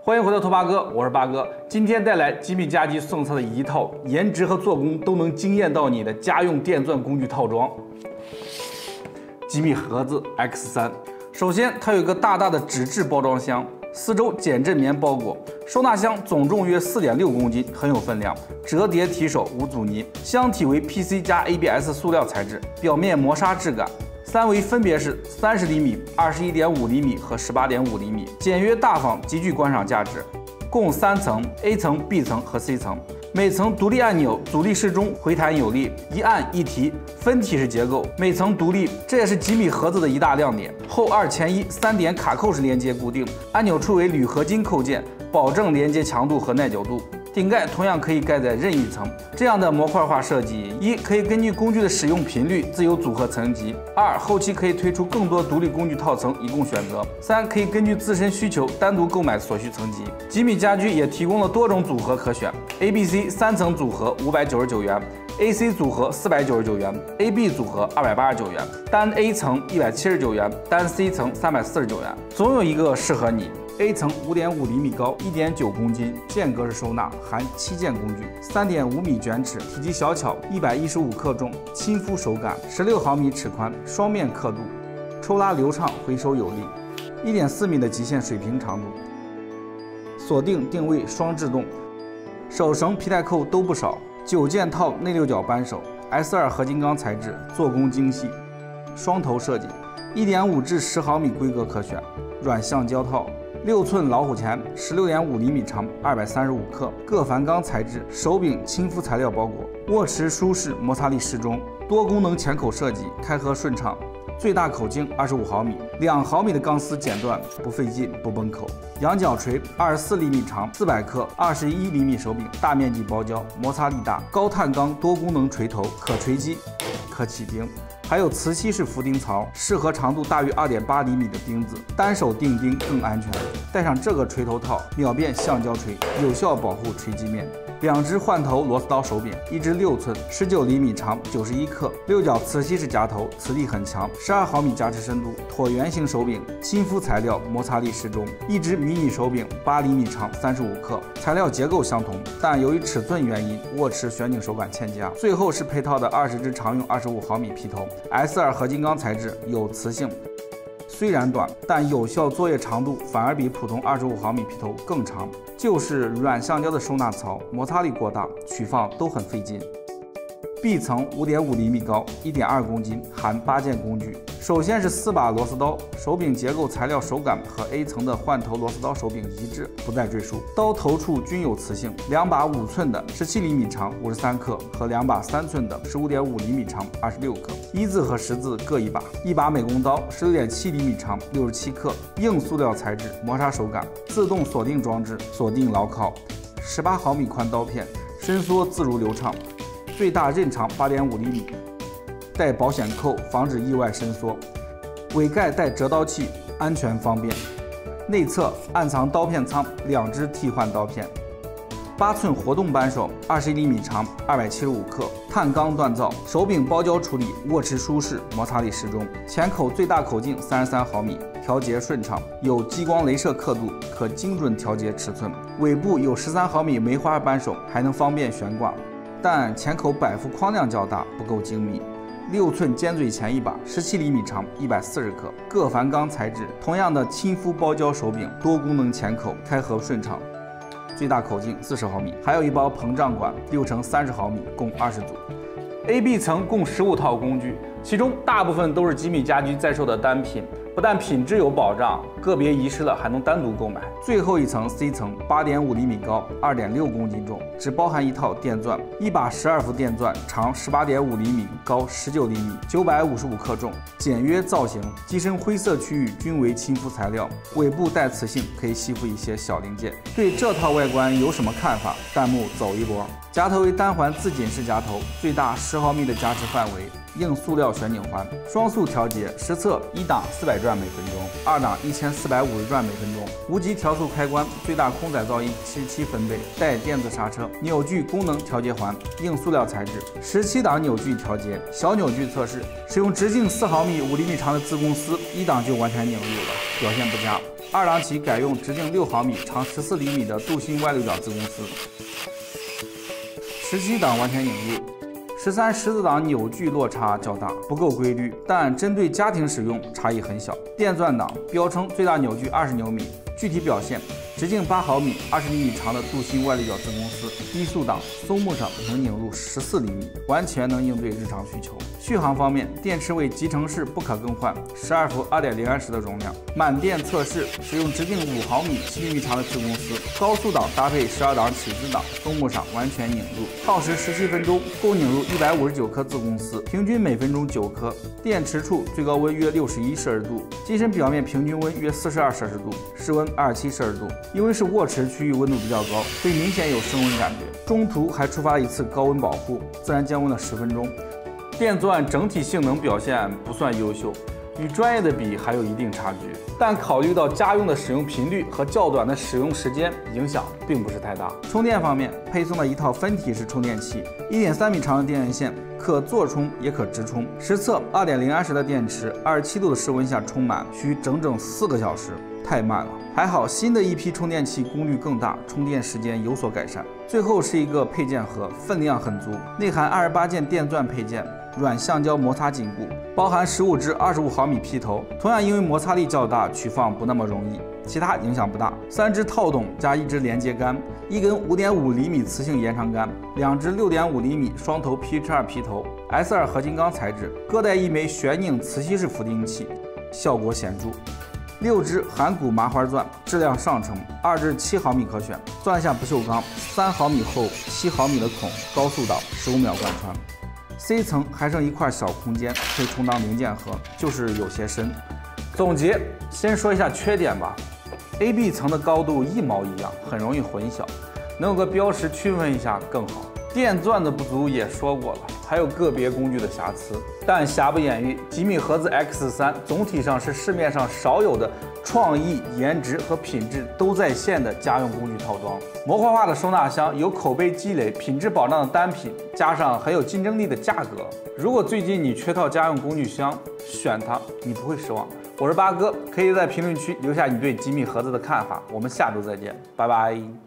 欢迎回到拓跋哥，我是八哥。今天带来吉米家居送测的一套颜值和做工都能惊艳到你的家用电钻工具套装——吉米盒子 X3。首先，它有一个大大的纸质包装箱，四周减震棉包裹，收纳箱总重约4.6公斤，很有分量。折叠提手，无阻尼，箱体为 PC 加 ABS 塑料材质，表面磨砂质感。三维分别是30厘米、21.5厘米和18.5厘米，简约大方，极具观赏价值。共3层 ，A 层、B 层和 C 层，每层独立按钮，阻力适中，回弹有力，一按一提，分体式结构，每层独立，这也是吉米盒子的一大亮点。后2前13点卡扣式连接固定，按钮处为铝合金扣件，保证连接强度和耐久度。顶盖同样可以盖在任意层，这样的模块化设计，一可以根据工具的使用频率自由组合层级；二后期可以推出更多独立工具套层以供选择；三可以根据自身需求单独购买所需层级。吉米家居也提供了多种组合可选 ，ABC 3层组合599元。AC 组合499元 ，AB 组合289元，单 A 层179元，单 C 层349元，总有一个适合你。A 层5.5厘米高，1.9公斤，键格式收纳，含7件工具，3.5米卷尺，体积小巧，115克重，亲肤手感，16毫米尺宽，双面刻度，抽拉流畅，回收有力，1.4米的极限水平长度，锁定定位双制动，手绳皮带扣都不少。9件套内6角扳手 ，S2 合金钢材质，做工精细，双头设计，1.5至10毫米规格可选，软橡胶套，6寸老虎钳，16.5厘米长，235克，各梵钢材质，手柄亲肤材料包裹，握持舒适，摩擦力适中，多功能钳口设计，开合顺畅。最大口径25毫米，2毫米的钢丝剪断不费劲不崩口。羊角锤24厘米长，400克，21厘米手柄，大面积包胶，摩擦力大。高碳钢多功能锤头，可锤击，可起钉，还有磁吸式浮钉槽，适合长度大于2.8厘米的钉子，单手钉钉更安全。带上这个锤头套，秒变橡胶锤，有效保护锤击面。2只换头螺丝刀手柄，一只6寸，19厘米长，91克，6角磁吸式夹头，磁力很强，12毫米夹持深度，椭圆形手柄，亲肤材料，摩擦力适中。一只迷你手柄，8厘米长，35克，材料结构相同，但由于尺寸原因，握持旋钮手感欠佳。最后是配套的20只常用25毫米皮头 ，S2 合金钢材质，有磁性。虽然短，但有效作业长度反而比普通25毫米皮头更长，就是软橡胶的收纳槽，摩擦力过大，取放都很费劲。B 层5.5厘米高，1.2公斤，含8件工具。首先是4把螺丝刀，手柄结构材料手感和 A 层的换头螺丝刀手柄一致，不再赘述。刀头处均有磁性，2把5寸的17厘米长53克和2把3寸的15.5厘米长26克，1字和10字各一把。一把美工刀16.7厘米长67克，硬塑料材质，磨砂手感，自动锁定装置，锁定牢靠。18毫米宽刀片，伸缩自如流畅。最大刃长8.5厘米，带保险扣防止意外伸缩，尾盖带折刀器，安全方便。内侧暗藏刀片仓，2只替换刀片。8寸活动扳手，21厘米长，275克，碳钢锻造，手柄包胶处理，握持舒适，摩擦力适中。钳口最大口径33毫米，调节顺畅，有激光镭射刻度，可精准调节尺寸。尾部有13毫米梅花扳手，还能方便悬挂。但钳口摆幅框量较大，不够精密。6寸尖嘴钳一把，17厘米长，140克，各梵钢材质，同样的亲肤包胶手柄，多功能钳口，开合顺畅。最大口径40毫米，还有一包膨胀管，6乘30毫米，共20组。AB 层共15套工具，其中大部分都是吉米家居在售的单品，不但品质有保障，个别遗失了还能单独购买。最后一层 C 层8.5厘米高，2.6公斤重，只包含一套电钻，一把12伏电钻，长18.5厘米，高19厘米，955克重，简约造型，机身灰色区域均为亲肤材料，尾部带磁性，可以吸附一些小零件。对这套外观有什么看法？弹幕走一波。夹头为单环自紧式夹头，最大10毫米的夹持范围，硬塑料旋钮环，双速调节，实测1档400转每分钟，2档1450转每分钟，无级调速开关，最大空载噪音77分贝，带电子刹车，扭矩功能调节环，硬塑料材质，17档扭矩调节，小扭矩测试，使用直径4毫米5厘米长的自贡丝，1档就完全拧入了，表现不佳。2档起改用直径6毫米、长14厘米的镀锌外六角子公丝。17档完全拧入。13、14档扭矩落差较大，不够规律，但针对家庭使用差异很小。电钻档标称最大扭矩20牛米，具体表现：直径8毫米、20厘米长的镀锌外六角子公丝，低速档松木上能拧入14厘米，完全能应对日常需求。续航方面，电池为集成式不可更换，12伏2.0安时的容量。满电测试使用直径5毫米、7厘米长的子公丝，高速档搭配12档起子档，松木上完全拧入，耗时17分钟，共拧入159颗子公丝，平均每分钟9颗。电池处最高温约61摄氏度，机身表面平均温约42摄氏度，室温27摄氏度。因为是握持区域温度比较高，会明显有升温感觉。中途还触发了一次高温保护，自然降温了10分钟。电钻整体性能表现不算优秀，与专业的比还有一定差距。但考虑到家用的使用频率和较短的使用时间，影响并不是太大。充电方面，配送了一套分体式充电器，1.3米长的电源线，可坐充也可直充。实测2.0安时的电池，27度的室温下充满需整整4个小时。太慢了，还好新的一批充电器功率更大，充电时间有所改善。最后是一个配件盒，分量很足，内含28件电钻配件，软橡胶摩擦紧固，包含15支25毫米劈头，同样因为摩擦力较大，取放不那么容易。其他影响不大。3支套筒加1支连接杆，1根5.5厘米磁性延长杆，2支6.5厘米双头 PH2 劈头 ，S2 合金钢材质，各带1枚旋拧磁吸式扶丁器，效果显著。6支含钴麻花钻，质量上乘，2至7毫米可选，钻下不锈钢，3毫米厚，7毫米的孔，高速导，15秒贯穿。C 层还剩一块小空间，可以充当零件盒，就是有些深。总结，先说一下缺点吧。AB 层的高度一毛一样，很容易混淆，能有个标识区分一下更好。电钻的不足也说过了，还有个别工具的瑕疵，但瑕不掩瑜，吉米盒子 X3总体上是市面上少有的创意、颜值和品质都在线的家用工具套装。模块化的收纳箱，有口碑积累、品质保障的单品，加上很有竞争力的价格。如果最近你缺套家用工具箱，选它你不会失望。我是八哥，可以在评论区留下你对吉米盒子的看法。我们下周再见，拜拜。